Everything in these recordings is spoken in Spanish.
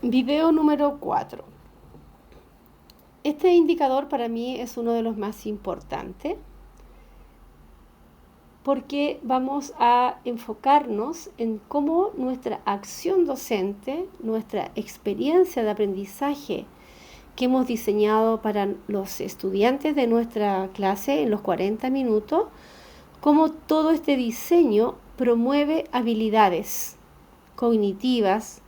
Video número 4. Este indicador para mí es uno de los más importantes porque vamos a enfocarnos en cómo nuestra acción docente, nuestra experiencia de aprendizaje que hemos diseñado para los estudiantes de nuestra clase en los 40 minutos, cómo todo este diseño promueve habilidades cognitivas,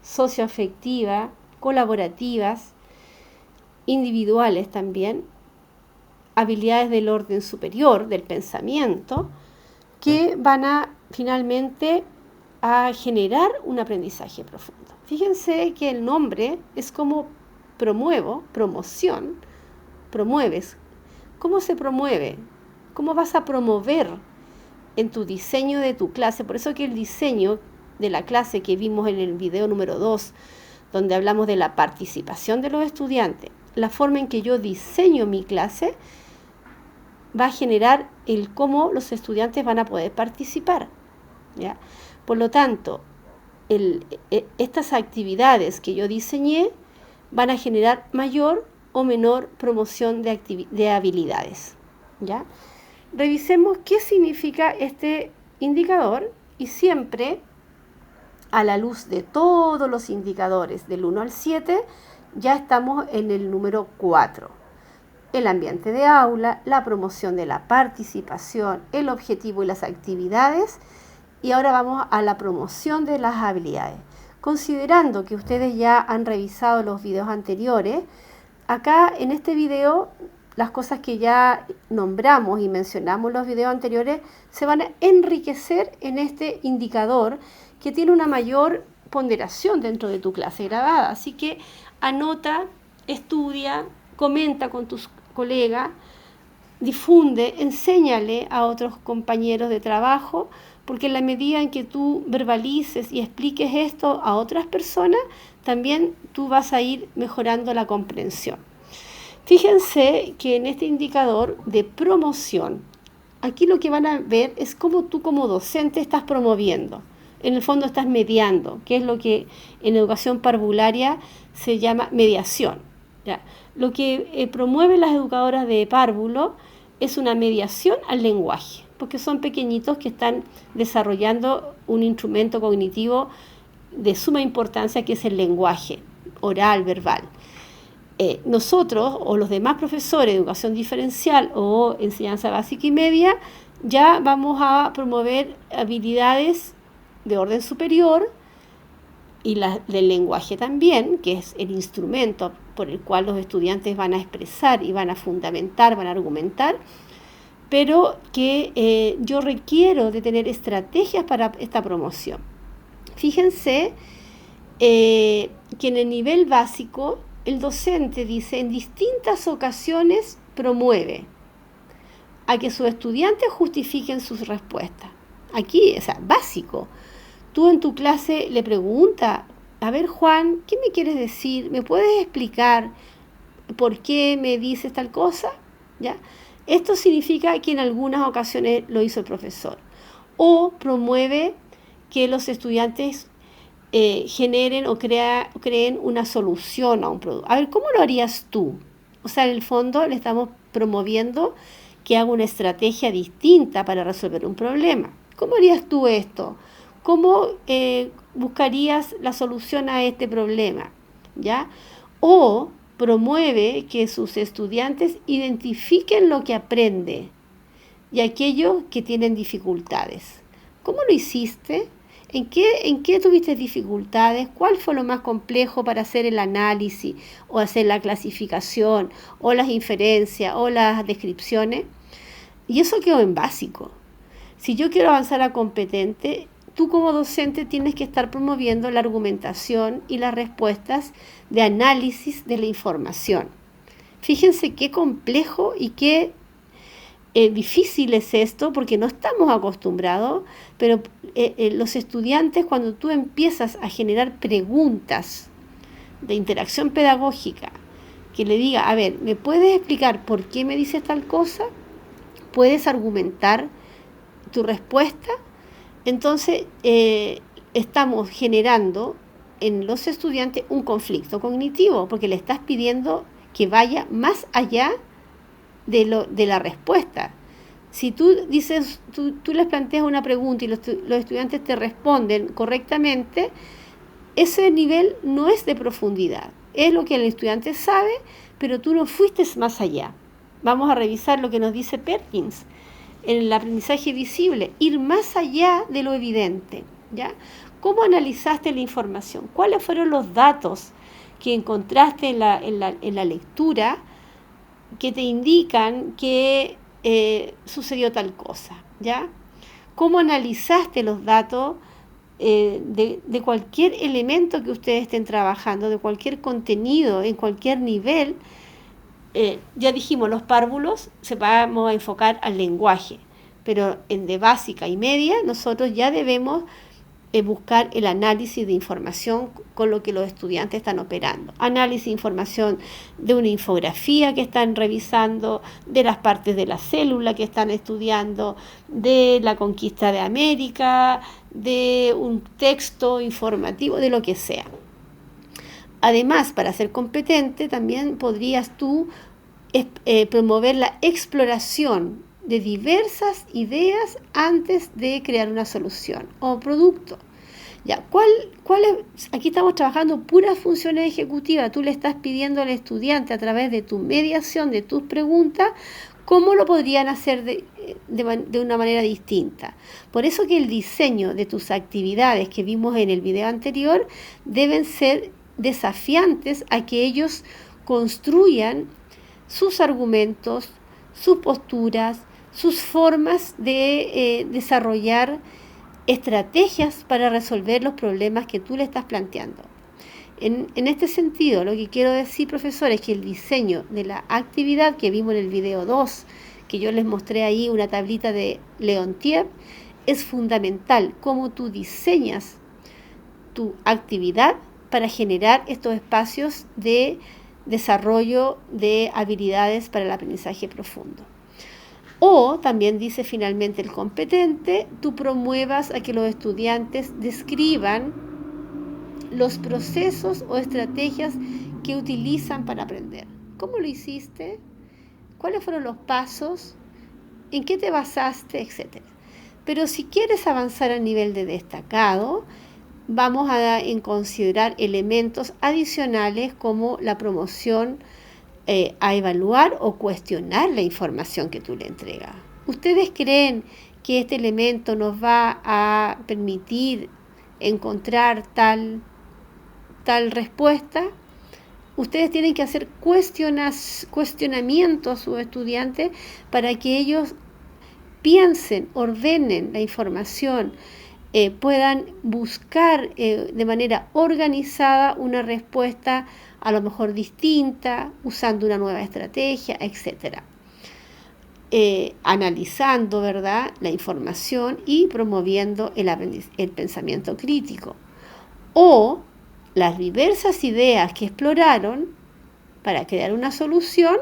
socioafectivas, colaborativas, individuales también, habilidades del orden superior, del pensamiento, que van a finalmente a generar un aprendizaje profundo. Fíjense que el nombre es como promoción, promueves. ¿Cómo se promueve? ¿Cómo vas a promover en tu diseño de tu clase? Por eso que el diseño de la clase que vimos en el video número 2, donde hablamos de la participación de los estudiantes, la forma en que yo diseño mi clase va a generar el cómo los estudiantes van a poder participar, ¿ya? Por lo tanto, estas actividades que yo diseñé van a generar mayor o menor promoción de habilidades, ¿ya? Revisemos qué significa este indicador y siempre, a la luz de todos los indicadores del 1 al 7, ya estamos en el número 4. El ambiente de aula, la promoción de la participación, el objetivo y las actividades. Y ahora vamos a la promoción de las habilidades. Considerando que ustedes ya han revisado los videos anteriores, acá en este video las cosas que ya nombramos y mencionamos en los videos anteriores se van a enriquecer en este indicador que tiene una mayor ponderación dentro de tu clase grabada. Así que anota, estudia, comenta con tus colegas, difunde, enséñale a otros compañeros de trabajo, porque en la medida en que tú verbalices y expliques esto a otras personas, también tú vas a ir mejorando la comprensión. Fíjense que en este indicador de promoción, aquí lo que van a ver es cómo tú como docente estás promoviendo. En el fondo estás mediando, que es lo que en educación parvularia se llama mediación, ¿ya? Lo que promueven las educadoras de párvulo es una mediación al lenguaje, porque son pequeñitos que están desarrollando un instrumento cognitivo de suma importancia que es el lenguaje oral, verbal. Nosotros o los demás profesores de educación diferencial o enseñanza básica y media ya vamos a promover habilidades de orden superior y del lenguaje también, que es el instrumento por el cual los estudiantes van a expresar y van a fundamentar, van a argumentar, pero que yo requiero de tener estrategias para esta promoción. Fíjense que en el nivel básico el docente dice en distintas ocasiones promueve a que sus estudiantes justifiquen sus respuestas. Aquí, o sea, básico. Tú en tu clase le preguntas, a ver Juan, ¿qué me quieres decir? ¿Me puedes explicar por qué me dices tal cosa? ¿Ya? Esto significa que en algunas ocasiones lo hizo el profesor. O promueve que los estudiantes generen o creen una solución a un producto. A ver, ¿cómo lo harías tú? O sea, en el fondo le estamos promoviendo que haga una estrategia distinta para resolver un problema. ¿Cómo harías tú esto? ¿Cómo buscarías la solución a este problema? ¿Ya? O promueve que sus estudiantes identifiquen lo que aprende y aquellos que tienen dificultades. ¿Cómo lo hiciste? ¿En qué tuviste dificultades? ¿Cuál fue lo más complejo para hacer el análisis o hacer la clasificación o las inferencias o las descripciones? Y eso quedó en básico. Si yo quiero avanzar a competente, tú como docente tienes que estar promoviendo la argumentación y las respuestas de análisis de la información. Fíjense qué complejo y qué difícil es esto, porque no estamos acostumbrados, pero los estudiantes, cuando tú empiezas a generar preguntas de interacción pedagógica, que le diga, a ver, ¿me puedes explicar por qué me dices tal cosa? ¿Puedes argumentar tu respuesta? Entonces estamos generando en los estudiantes un conflicto cognitivo, porque le estás pidiendo que vaya más allá de la respuesta. Si tú dices, tú les planteas una pregunta y los estudiantes te responden correctamente, ese nivel no es de profundidad. Es lo que el estudiante sabe, pero tú no fuiste más allá. Vamos a revisar lo que nos dice Perkins en el aprendizaje visible, ir más allá de lo evidente, ¿ya? ¿Cómo analizaste la información? ¿Cuáles fueron los datos que encontraste en la lectura que te indican que sucedió tal cosa, ¿ya? ¿Cómo analizaste los datos de cualquier elemento que ustedes estén trabajando, de cualquier contenido, en cualquier nivel? Ya dijimos, los párvulos se vamos a enfocar al lenguaje, pero en de básica y media nosotros ya debemos buscar el análisis de información con lo que los estudiantes están operando. Análisis de información de una infografía que están revisando, de las partes de la célula que están estudiando, de la conquista de América, de un texto informativo, de lo que sea. Además, para ser competente, también podrías tú promover la exploración de diversas ideas antes de crear una solución o producto. Ya, aquí estamos trabajando puras funciones ejecutivas. Tú le estás pidiendo al estudiante a través de tu mediación, de tus preguntas, cómo lo podrían hacer de una manera distinta. Por eso que el diseño de tus actividades que vimos en el video anterior deben ser desafiantes a que ellos construyan sus argumentos, sus posturas, sus formas de desarrollar estrategias para resolver los problemas que tú le estás planteando. En este sentido, lo que quiero decir, profesor, es que el diseño de la actividad que vimos en el video 2, que yo les mostré ahí una tablita de Leontief, es fundamental cómo tú diseñas tu actividad para generar estos espacios de desarrollo de habilidades para el aprendizaje profundo. O también dice finalmente el competente, tú promuevas a que los estudiantes describan los procesos o estrategias que utilizan para aprender. ¿Cómo lo hiciste? ¿Cuáles fueron los pasos? ¿En qué te basaste? Etcétera. Pero si quieres avanzar a nivel de destacado, vamos a considerar elementos adicionales como la promoción a evaluar o cuestionar la información que tú le entregas. ¿Ustedes creen que este elemento nos va a permitir encontrar tal respuesta? Ustedes tienen que hacer cuestionamientos a sus estudiantes para que ellos piensen, ordenen la información, puedan buscar de manera organizada una respuesta a lo mejor distinta, usando una nueva estrategia, etc. Analizando, ¿verdad?, la información y promoviendo el pensamiento crítico. O las diversas ideas que exploraron para crear una solución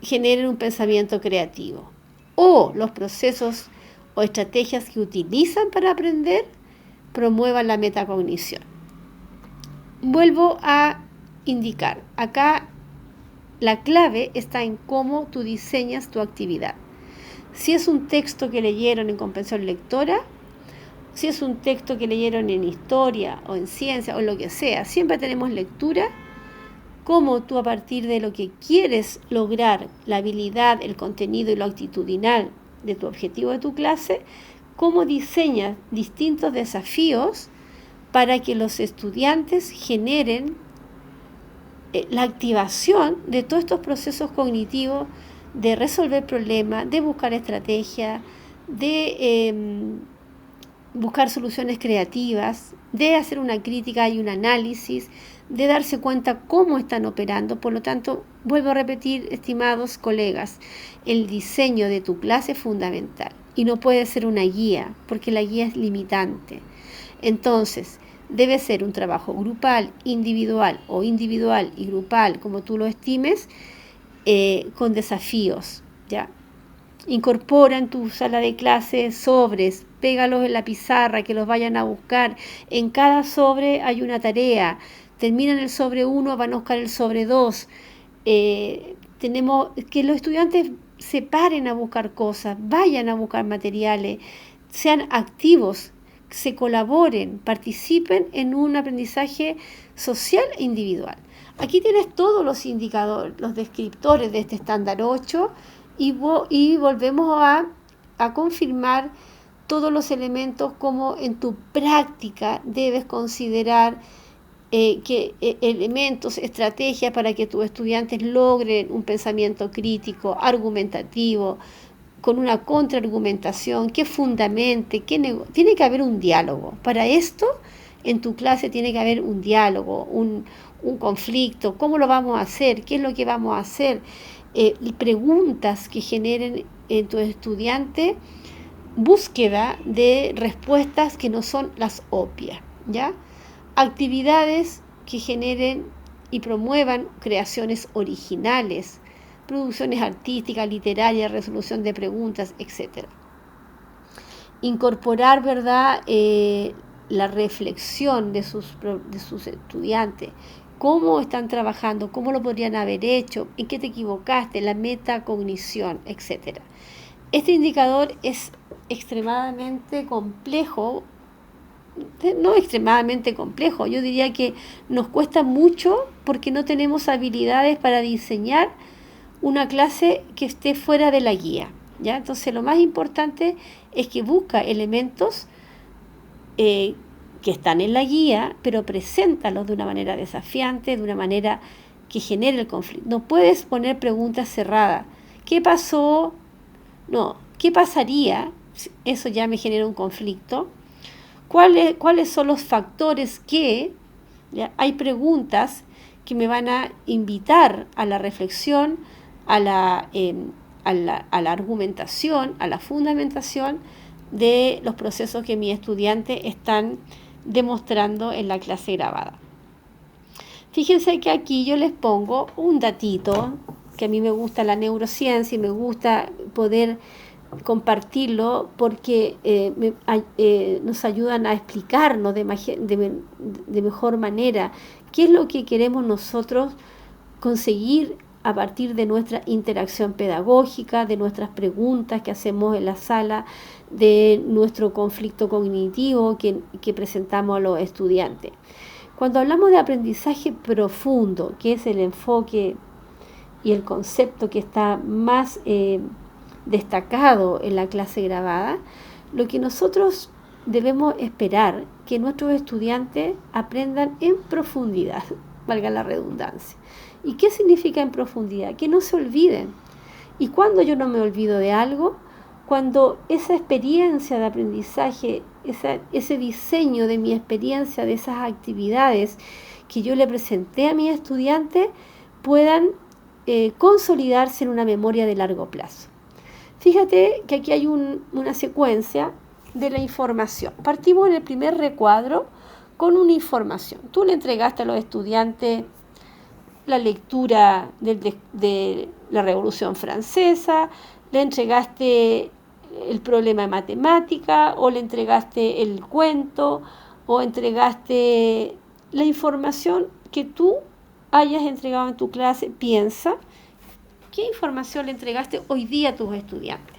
generen un pensamiento creativo. O los procesos o estrategias que utilizan para aprender promuevan la metacognición. Vuelvo a indicar, acá la clave está en cómo tú diseñas tu actividad. Si es un texto que leyeron en comprensión lectora, si es un texto que leyeron en historia o en ciencia o lo que sea, siempre tenemos lectura, cómo tú a partir de lo que quieres lograr, la habilidad, el contenido y lo actitudinal de tu objetivo de tu clase, cómo diseñas distintos desafíos para que los estudiantes generen la activación de todos estos procesos cognitivos de resolver problemas, de buscar estrategias, de buscar soluciones creativas, de hacer una crítica y un análisis, de darse cuenta cómo están operando. Por lo tanto, vuelvo a repetir, estimados colegas, el diseño de tu clase es fundamental y no puede ser una guía, porque la guía es limitante. Entonces, debe ser un trabajo grupal, individual o individual y grupal, como tú lo estimes, con desafíos, ¿ya? Incorpora en tu sala de clase sobres, pégalos en la pizarra, que los vayan a buscar. En cada sobre hay una tarea. Terminan el sobre 1, van a buscar el sobre 2. Tenemos que los estudiantes se paren a buscar cosas, vayan a buscar materiales, sean activos, se colaboren, participen en un aprendizaje social e individual. Aquí tienes todos los indicadores, los descriptores de este estándar 8 y volvemos a confirmar todos los elementos como en tu práctica debes considerar elementos, estrategias para que tus estudiantes logren un pensamiento crítico, argumentativo, con una contraargumentación, que fundamente, tiene que haber un diálogo. Para esto, en tu clase tiene que haber un diálogo, un conflicto, cómo lo vamos a hacer, qué es lo que vamos a hacer, preguntas que generen en tu estudiante búsqueda de respuestas que no son las obvias, ¿ya? Actividades que generen y promuevan creaciones originales, producciones artísticas, literarias, resolución de preguntas, etc. Incorporar, ¿verdad?, la reflexión de sus estudiantes, cómo están trabajando, cómo lo podrían haber hecho, en qué te equivocaste, la metacognición, etc. Este indicador es extremadamente complejo, no extremadamente complejo, yo diría que nos cuesta mucho porque no tenemos habilidades para diseñar una clase que esté fuera de la guía, ¿ya? Entonces lo más importante es que busca elementos que están en la guía, pero preséntalos de una manera desafiante, de una manera que genere el conflicto. No puedes poner preguntas cerradas. ¿Qué pasó? No, ¿qué pasaría? Eso ya me genera un conflicto. ¿Cuáles son los factores que? ¿Ya? Hay preguntas que me van a invitar a la reflexión, a la argumentación, a la fundamentación de los procesos que mis estudiantes están demostrando en la clase grabada. Fíjense que aquí yo les pongo un datito, que a mí me gusta la neurociencia y me gusta poder compartirlo porque nos ayudan a explicarnos de mejor manera qué es lo que queremos nosotros conseguir a partir de nuestra interacción pedagógica, de nuestras preguntas que hacemos en la sala, de nuestro conflicto cognitivo que presentamos a los estudiantes. Cuando hablamos de aprendizaje profundo, que es el enfoque y el concepto que está más destacado en la clase grabada, lo que nosotros debemos esperar que nuestros estudiantes aprendan en profundidad, valga la redundancia. ¿Y qué significa en profundidad? Que no se olviden. ¿Y cuando yo no me olvido de algo? Cuando esa experiencia de aprendizaje, ese diseño de mi experiencia, de esas actividades que yo le presenté a mis estudiantes, puedan consolidarse en una memoria de largo plazo. Fíjate que aquí hay una secuencia de la información. Partimos en el primer recuadro con una información. Tú le entregaste a los estudiantes la lectura de la Revolución Francesa, le entregaste el problema de matemática, o le entregaste el cuento, o entregaste la información que tú hayas entregado en tu clase. Piensa, ¿qué información le entregaste hoy día a tus estudiantes?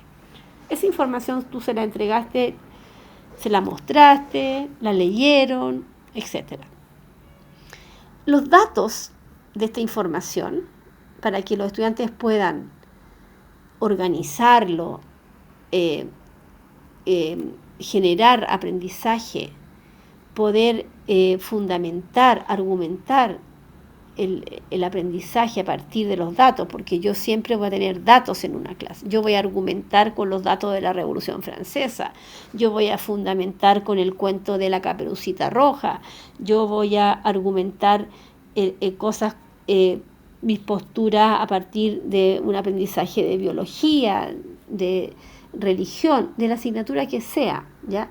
Esa información tú se la entregaste, se la mostraste, la leyeron, etc. Los datos de esta información, para que los estudiantes puedan organizarlo, generar aprendizaje, poder fundamentar, argumentar el aprendizaje a partir de los datos, porque yo siempre voy a tener datos en una clase. Yo voy a argumentar con los datos de la Revolución Francesa, yo voy a fundamentar con el cuento de la Caperucita Roja, yo voy a argumentar cosas, mis posturas a partir de un aprendizaje de biología, de religión, de la asignatura que sea, ¿ya?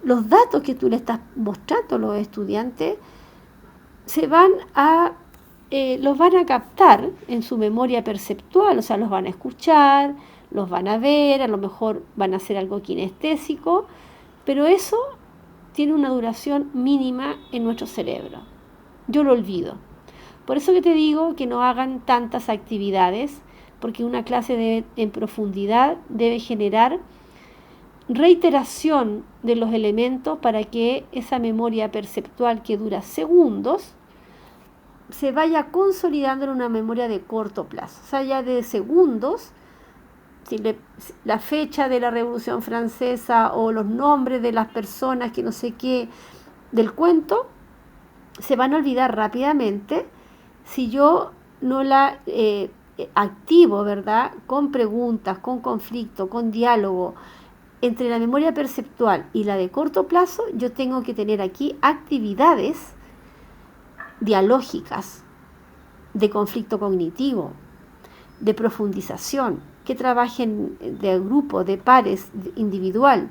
Los datos que tú le estás mostrando a los estudiantes los van a captar en su memoria perceptual, o sea, los van a escuchar, los van a ver, a lo mejor van a hacer algo kinestésico, pero eso tiene una duración mínima en nuestro cerebro. Yo lo olvido. Por eso que te digo que no hagan tantas actividades, porque una clase en profundidad debe generar reiteración de los elementos para que esa memoria perceptual que dura segundos se vaya consolidando en una memoria de corto plazo. O sea, ya de segundos, la fecha de la Revolución Francesa o los nombres de las personas que no sé qué del cuento se van a olvidar rápidamente si yo no la activo, ¿verdad? Con preguntas, con conflicto, con diálogo. Entre la memoria perceptual y la de corto plazo, yo tengo que tener aquí actividades dialógicas, de conflicto cognitivo, de profundización, que trabajen de grupo, de pares, individual,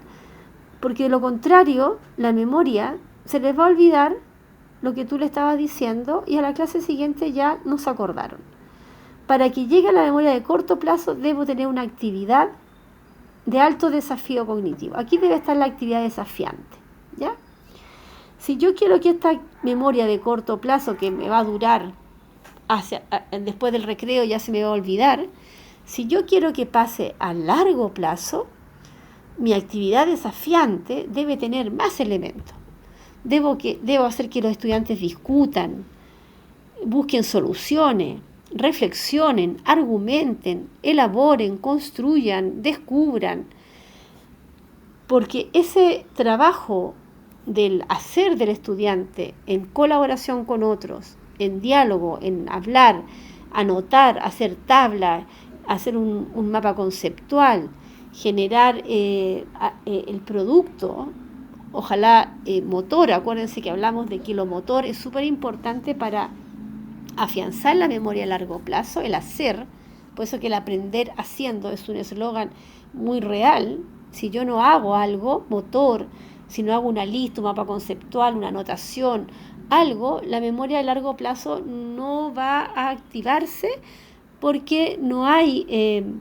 porque de lo contrario, la memoria se les va a olvidar lo que tú le estabas diciendo y a la clase siguiente ya no se acordaron. Para que llegue a la memoria de corto plazo, debo tener una actividad de alto desafío cognitivo. Aquí debe estar la actividad desafiante, ¿ya? Si yo quiero que esta memoria de corto plazo, que me va a durar después del recreo, ya se me va a olvidar, si yo quiero que pase a largo plazo, mi actividad desafiante debe tener más elementos. Debo hacer que los estudiantes discutan, busquen soluciones, reflexionen, argumenten, elaboren, construyan, descubran, porque ese trabajo del hacer del estudiante en colaboración con otros, en diálogo, en hablar, anotar, hacer tabla, hacer un mapa conceptual, generar el producto, ojalá motor. Acuérdense que hablamos de que lo motor es súper importante para afianzar la memoria a largo plazo, el hacer. Por eso que el aprender haciendo es un eslogan muy real. Si yo no hago algo motor, si no hago una lista, un mapa conceptual, una anotación, algo, la memoria a largo plazo no va a activarse porque no hay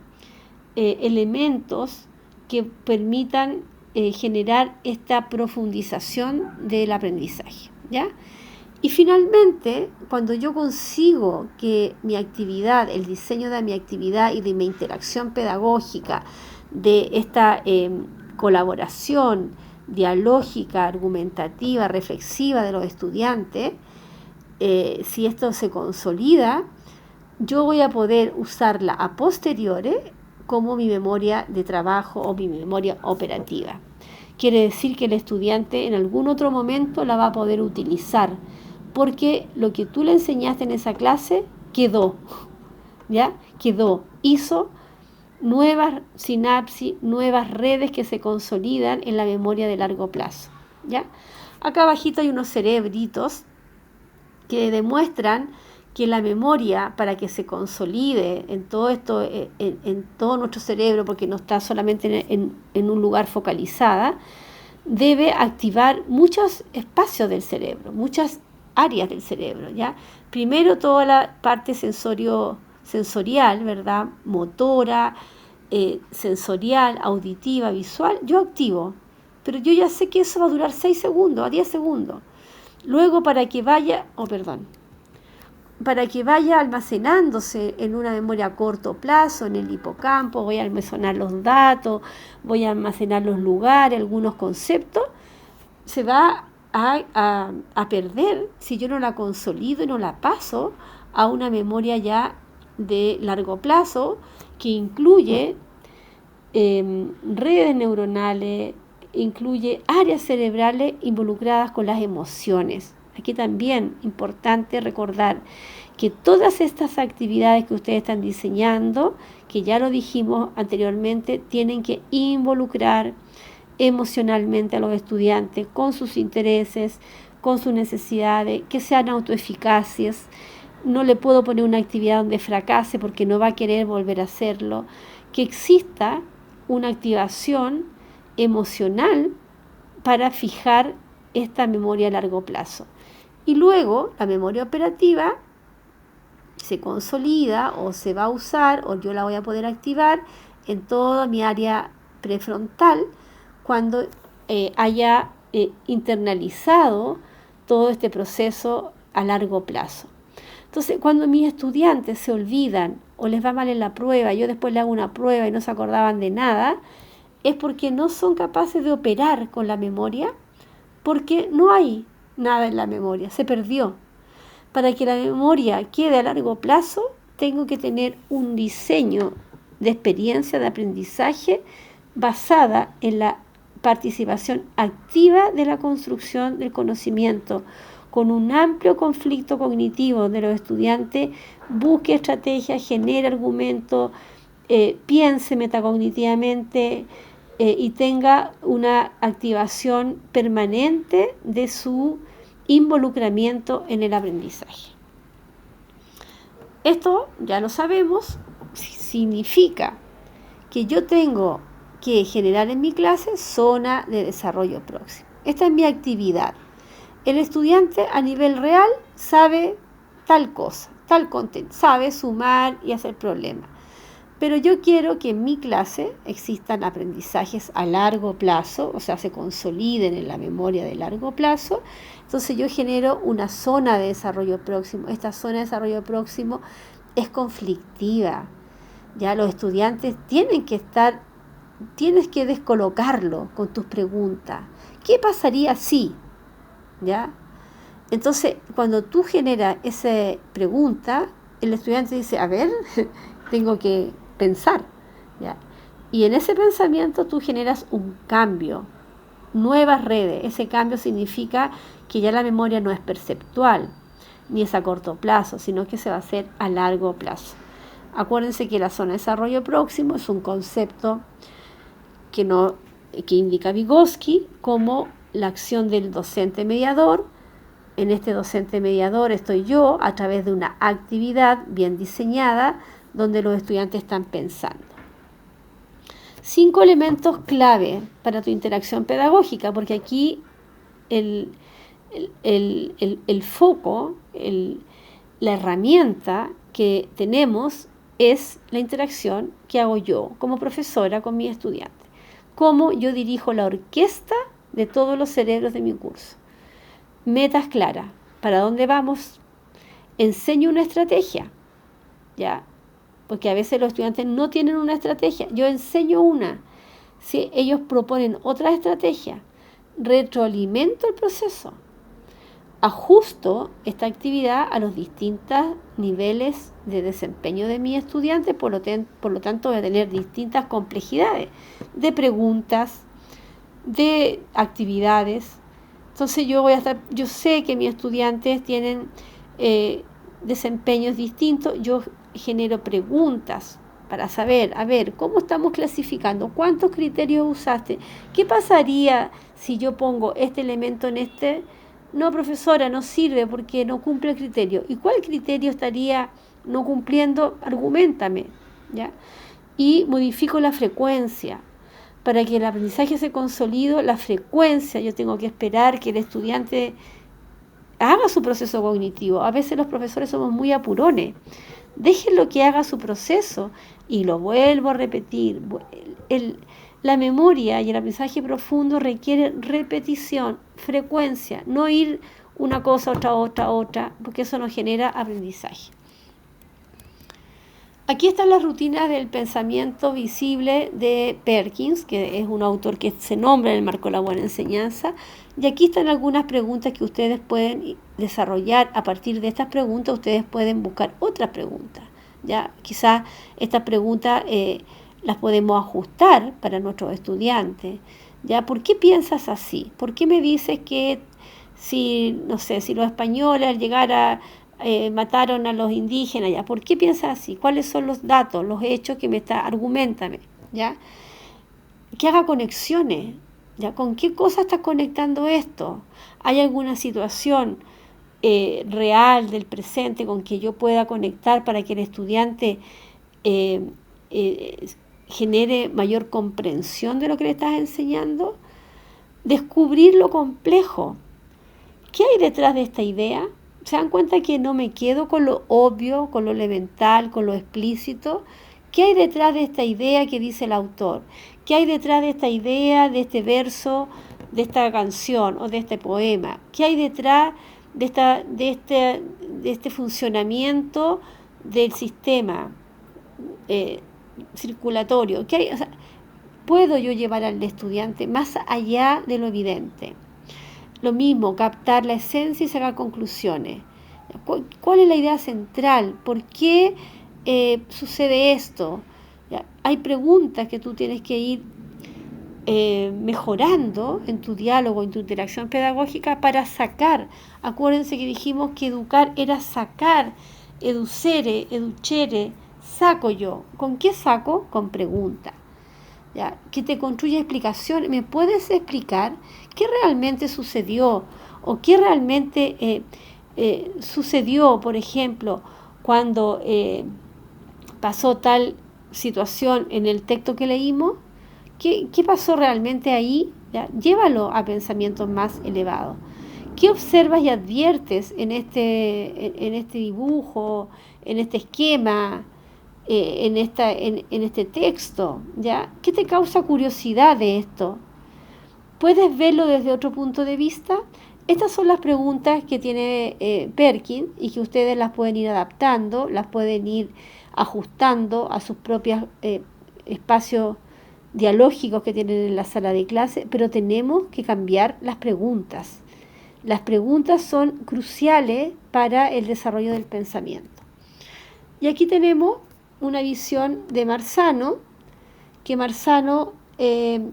elementos que permitan generar esta profundización del aprendizaje, ¿ya? Y finalmente, cuando yo consigo que mi actividad, el diseño de mi actividad y de mi interacción pedagógica, de esta colaboración dialógica, argumentativa, reflexiva de los estudiantes, si esto se consolida, yo voy a poder usarla a posteriori como mi memoria de trabajo o mi memoria operativa. Quiere decir que el estudiante en algún otro momento la va a poder utilizar, porque lo que tú le enseñaste en esa clase quedó, ¿ya? Quedó, hizo nuevas sinapsis, nuevas redes que se consolidan en la memoria de largo plazo, ¿ya? Acá abajito hay unos cerebritos que demuestran que la memoria, para que se consolide en todo esto, en todo nuestro cerebro, porque no está solamente en un lugar focalizada, debe activar muchos espacios del cerebro, muchas áreas del cerebro, ¿ya? Primero toda la parte sensorial, ¿verdad? Motora, sensorial, auditiva, visual, yo activo, pero yo ya sé que eso va a durar 6 segundos, a 10 segundos. Luego para que vaya almacenándose en una memoria a corto plazo, en el hipocampo, voy a almacenar los datos, voy a almacenar los lugares, algunos conceptos, se va a perder si yo no la consolido y no la paso a una memoria ya de largo plazo que incluye redes neuronales, incluye áreas cerebrales involucradas con las emociones. Aquí también importante recordar que todas estas actividades que ustedes están diseñando, que ya lo dijimos anteriormente, tienen que involucrar emocionalmente a los estudiantes con sus intereses, con sus necesidades, que sean autoeficaces. No le puedo poner una actividad donde fracase porque no va a querer volver a hacerlo. Que exista una activación emocional para fijar esta memoria a largo plazo. Y luego la memoria operativa se consolida o se va a usar o yo la voy a poder activar en toda mi área prefrontal cuando haya internalizado todo este proceso a largo plazo. Entonces, cuando mis estudiantes se olvidan o les va mal en la prueba, yo después le hago una prueba y no se acordaban de nada, es porque no son capaces de operar con la memoria, porque no hay nada en la memoria, se perdió. Para que la memoria quede a largo plazo, tengo que tener un diseño de experiencia de aprendizaje basada en la participación activa de la construcción del conocimiento, con un amplio conflicto cognitivo donde los estudiantes busque estrategias, genere argumentos, piense metacognitivamente y tenga una activación permanente de su involucramiento en el aprendizaje. Esto, ya lo sabemos, significa que yo tengo que generar en mi clase zona de desarrollo próximo. Esta es mi actividad. El estudiante a nivel real sabe tal cosa, tal contenido, sabe sumar y hacer problemas. Pero yo quiero que en mi clase existan aprendizajes a largo plazo, o sea, se consoliden en la memoria de largo plazo. Entonces yo genero una zona de desarrollo próximo. Esta zona de desarrollo próximo es conflictiva. Ya los estudiantes tienes que descolocarlo con tus preguntas. ¿Qué pasaría si? ¿Ya? Entonces, cuando tú generas esa pregunta, el estudiante dice, a ver, tengo que pensar, ¿ya? Y en ese pensamiento tú generas un cambio, nuevas redes. Ese cambio significa que ya la memoria no es perceptual, ni es a corto plazo, sino que se va a hacer a largo plazo. Acuérdense que la zona de desarrollo próximo es un concepto que indica Vygotsky como la acción del docente mediador. En este docente mediador estoy yo a través de una actividad bien diseñada donde los estudiantes están pensando. 5 elementos clave para tu interacción pedagógica, porque aquí el foco, la herramienta que tenemos es la interacción que hago yo como profesora con mi estudiante. Cómo yo dirijo la orquesta de todos los cerebros de mi curso. Metas claras. ¿Para dónde vamos? Enseño una estrategia. ¿Ya? Porque a veces los estudiantes no tienen una estrategia. Yo enseño una. Si ellos proponen otra estrategia, retroalimento el proceso. Ajusto esta actividad a los distintos niveles de desempeño de mis estudiantes, por lo tanto voy a tener distintas complejidades de preguntas, de actividades. Entonces yo sé que mis estudiantes tienen desempeños distintos, yo genero preguntas para saber, a ver, ¿cómo estamos clasificando? ¿Cuántos criterios usaste? ¿Qué pasaría si yo pongo este elemento en este? No, profesora, no sirve porque no cumple el criterio. ¿Y cuál criterio estaría no cumpliendo? Arguméntame, ¿ya? Y modifico la frecuencia. Para que el aprendizaje se consolide, la frecuencia, yo tengo que esperar que el estudiante haga su proceso cognitivo. A veces los profesores somos muy apurones. Déjenlo que haga su proceso y lo vuelvo a repetir. La memoria y el aprendizaje profundo requieren repetición, frecuencia, no ir una cosa, otra, porque eso no genera aprendizaje. Aquí están las rutinas del pensamiento visible de Perkins, que es un autor que se nombra en el marco de la buena enseñanza. Y aquí están algunas preguntas que ustedes pueden desarrollar. A partir de estas preguntas, ustedes pueden buscar otras preguntas. ¿Ya? Quizás estas preguntas las podemos ajustar para nuestros estudiantes. ¿Ya? ¿Por qué piensas así? ¿Por qué me dices que si los españoles al llegar mataron a los indígenas? ¿Ya? ¿Por qué piensas así? ¿Cuáles son los datos, los hechos que me está? Argumentame, ¿ya? Que haga conexiones, ¿ya? ¿Con qué cosa estás conectando esto? ¿Hay alguna situación real del presente con que yo pueda conectar para que el estudiante genere mayor comprensión de lo que le estás enseñando? Descubrir lo complejo. ¿Qué hay detrás de esta idea? ¿Se dan cuenta que no me quedo con lo obvio, con lo elemental, con lo explícito? ¿Qué hay detrás de esta idea que dice el autor? ¿Qué hay detrás de esta idea, de este verso, de esta canción o de este poema? ¿Qué hay detrás de este funcionamiento del sistema circulatorio? ¿Qué hay? O sea, ¿puedo yo llevar al estudiante más allá de lo evidente? Lo mismo, captar la esencia y sacar conclusiones. ¿Cuál es la idea central? ¿Por qué sucede esto? ¿Ya? Hay preguntas que tú tienes que ir mejorando en tu diálogo, en tu interacción pedagógica para sacar. Acuérdense que dijimos que educar era sacar, educere, educere, saco yo. ¿Con qué saco? Con preguntas. ¿Ya? Que te construya explicación. ¿Me puedes explicar qué realmente sucedió? ¿O qué realmente sucedió, por ejemplo, cuando pasó tal situación en el texto que leímos? ¿Qué pasó realmente ahí? ¿Ya? Llévalo a pensamientos más elevados. ¿Qué observas y adviertes en este dibujo, en este esquema, en este texto? ¿Ya? ¿Qué te causa curiosidad de esto? ¿Puedes verlo desde otro punto de vista? Estas son las preguntas que tiene Perkin y que ustedes las pueden ir adaptando, las pueden ir ajustando a sus propios espacios dialógicos que tienen en la sala de clase, pero tenemos que cambiar las preguntas. Las preguntas son cruciales para el desarrollo del pensamiento. Y aquí tenemos una visión de Marzano, que Marzano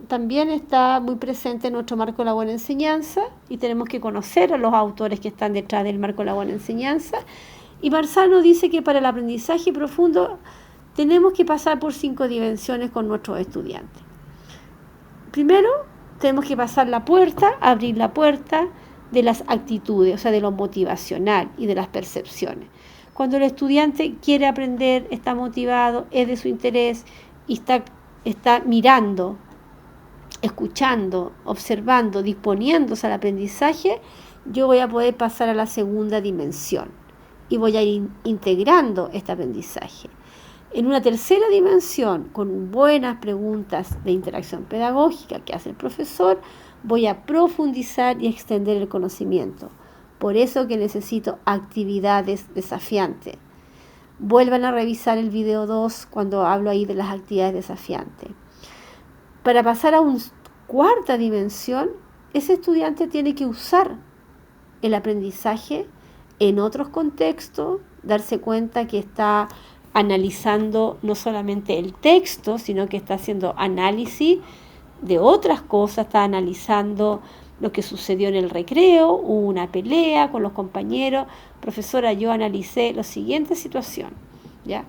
también está muy presente en nuestro marco de la buena enseñanza y tenemos que conocer a los autores que están detrás del marco de la buena enseñanza. Y Marzano dice que para el aprendizaje profundo tenemos que pasar por 5 dimensiones con nuestros estudiantes. Primero, tenemos que pasar la puerta, abrir la puerta de las actitudes, o sea, de lo motivacional y de las percepciones. Cuando el estudiante quiere aprender, está motivado, es de su interés y está mirando, escuchando, observando, disponiéndose al aprendizaje, yo voy a poder pasar a la segunda dimensión y voy a ir integrando este aprendizaje. En una tercera dimensión, con buenas preguntas de interacción pedagógica que hace el profesor, voy a profundizar y extender el conocimiento. Por eso que necesito actividades desafiantes. Vuelvan a revisar el video 2 cuando hablo ahí de las actividades desafiantes. Para pasar a una cuarta dimensión, ese estudiante tiene que usar el aprendizaje en otros contextos, darse cuenta que está analizando no solamente el texto, sino que está haciendo análisis de otras cosas, está analizando lo que sucedió en el recreo, hubo una pelea con los compañeros, profesora, yo analicé la siguiente situación, ¿ya?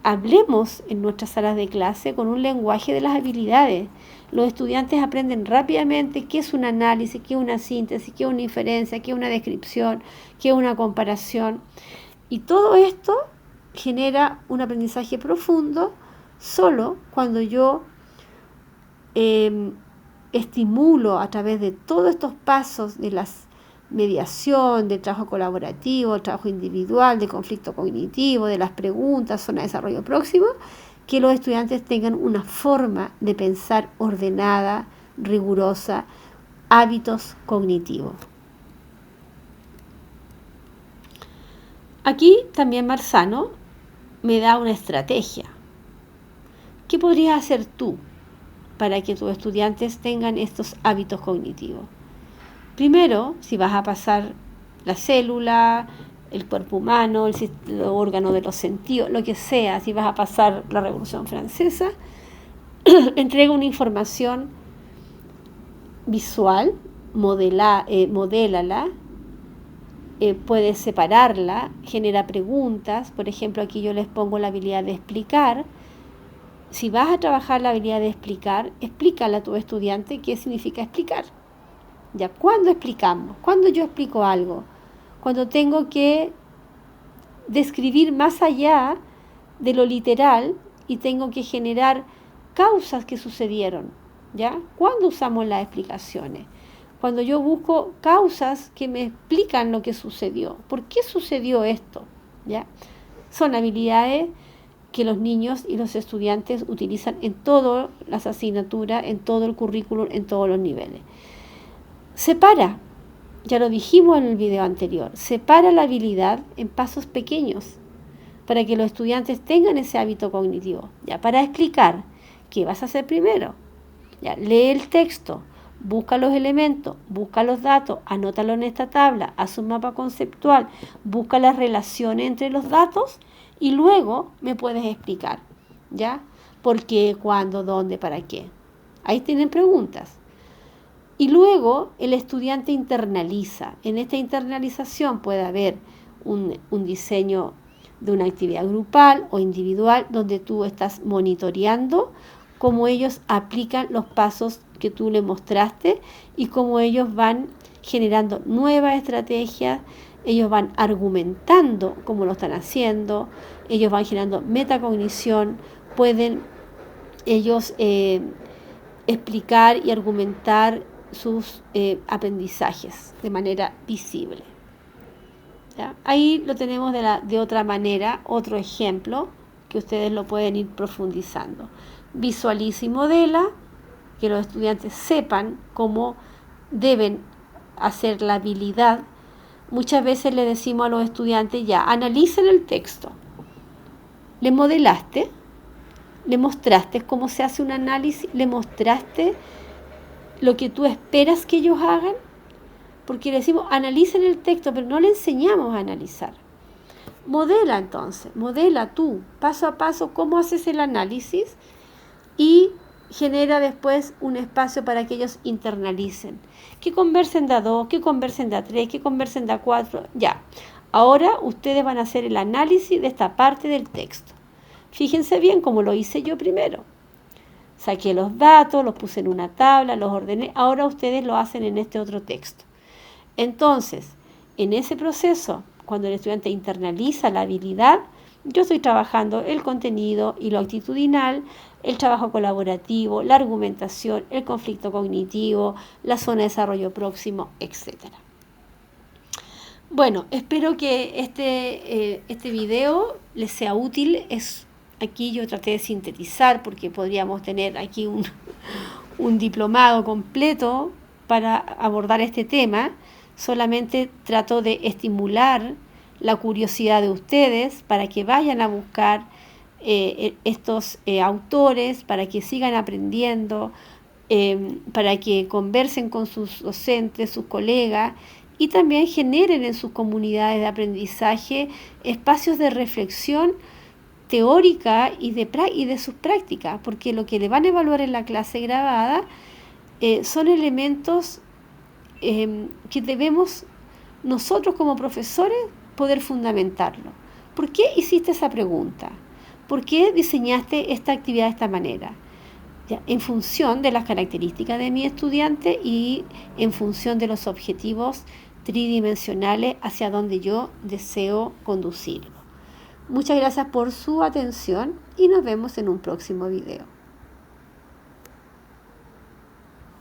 Hablemos en nuestras salas de clase con un lenguaje de las habilidades. Los estudiantes aprenden rápidamente qué es un análisis, qué es una síntesis, qué es una inferencia, qué es una descripción, qué es una comparación. Y todo esto genera un aprendizaje profundo solo cuando yo estimulo a través de todos estos pasos de la mediación, de trabajo colaborativo, trabajo individual, de conflicto cognitivo, de las preguntas, zona de desarrollo próximo, que los estudiantes tengan una forma de pensar ordenada, rigurosa, hábitos cognitivos. Aquí también Marzano me da una estrategia. ¿Qué podrías hacer tú para que tus estudiantes tengan estos hábitos cognitivos? Primero, si vas a pasar la célula, el cuerpo humano, el órgano de los sentidos, lo que sea, si vas a pasar la Revolución Francesa, entrega una información visual, modélala, puedes separarla, genera preguntas. Por ejemplo, aquí yo les pongo la habilidad de explicar. Si vas a trabajar la habilidad de explicar, explícale a tu estudiante qué significa explicar. ¿Ya? ¿Cuándo explicamos? ¿Cuándo yo explico algo? Cuando tengo que describir más allá de lo literal y tengo que generar causas que sucedieron. ¿Ya? ¿Cuándo usamos las explicaciones? Cuando yo busco causas que me explican lo que sucedió. ¿Por qué sucedió esto? ¿Ya? Son habilidades que los niños y los estudiantes utilizan en todas las asignaturas, en todo el currículum, en todos los niveles. Separa, ya lo dijimos en el video anterior, separa la habilidad en pasos pequeños para que los estudiantes tengan ese hábito cognitivo. Ya, para explicar qué vas a hacer primero. Ya, lee el texto, busca los elementos, busca los datos, anótalo en esta tabla, haz un mapa conceptual, busca las relaciones entre los datos y luego me puedes explicar, ¿ya? ¿Por qué, cuándo, dónde, para qué? Ahí tienen preguntas. Y luego el estudiante internaliza. En esta internalización puede haber un diseño de una actividad grupal o individual donde tú estás monitoreando cómo ellos aplican los pasos que tú le mostraste y cómo ellos van generando nuevas estrategias, ellos van argumentando cómo lo están haciendo, ellos van generando metacognición, pueden ellos explicar y argumentar sus aprendizajes de manera visible. ¿Ya? Ahí lo tenemos de otra manera, otro ejemplo que ustedes lo pueden ir profundizando. Visualiza y modela, que los estudiantes sepan cómo deben hacer la habilidad. Muchas veces le decimos a los estudiantes, ya, analicen el texto. ¿Le modelaste? ¿Le mostraste cómo se hace un análisis? ¿Le mostraste lo que tú esperas que ellos hagan? Porque le decimos, analicen el texto, pero no le enseñamos a analizar. Modela entonces, modela tú, paso a paso, cómo haces el análisis y genera después un espacio para que ellos internalicen. Que conversen de a 2, que conversen de a 3, que conversen de a 4, ya. Ahora ustedes van a hacer el análisis de esta parte del texto. Fíjense bien cómo lo hice yo primero. Saqué los datos, los puse en una tabla, los ordené. Ahora ustedes lo hacen en este otro texto. Entonces, en ese proceso, cuando el estudiante internaliza la habilidad, yo estoy trabajando el contenido y lo actitudinal, el trabajo colaborativo, la argumentación, el conflicto cognitivo, la zona de desarrollo próximo, etc. Bueno, espero que este video les sea útil. Aquí yo traté de sintetizar porque podríamos tener aquí un diplomado completo para abordar este tema. Solamente trato de estimular la curiosidad de ustedes para que vayan a buscar estos autores, para que sigan aprendiendo, para que conversen con sus docentes, sus colegas y también generen en sus comunidades de aprendizaje espacios de reflexión teórica y de sus prácticas, porque lo que le van a evaluar en la clase grabada son elementos que debemos nosotros como profesores poder fundamentarlo. ¿Por qué hiciste esa pregunta? ¿Por qué diseñaste esta actividad de esta manera? Ya, en función de las características de mi estudiante y en función de los objetivos tridimensionales hacia donde yo deseo conducirlo. Muchas gracias por su atención y nos vemos en un próximo video.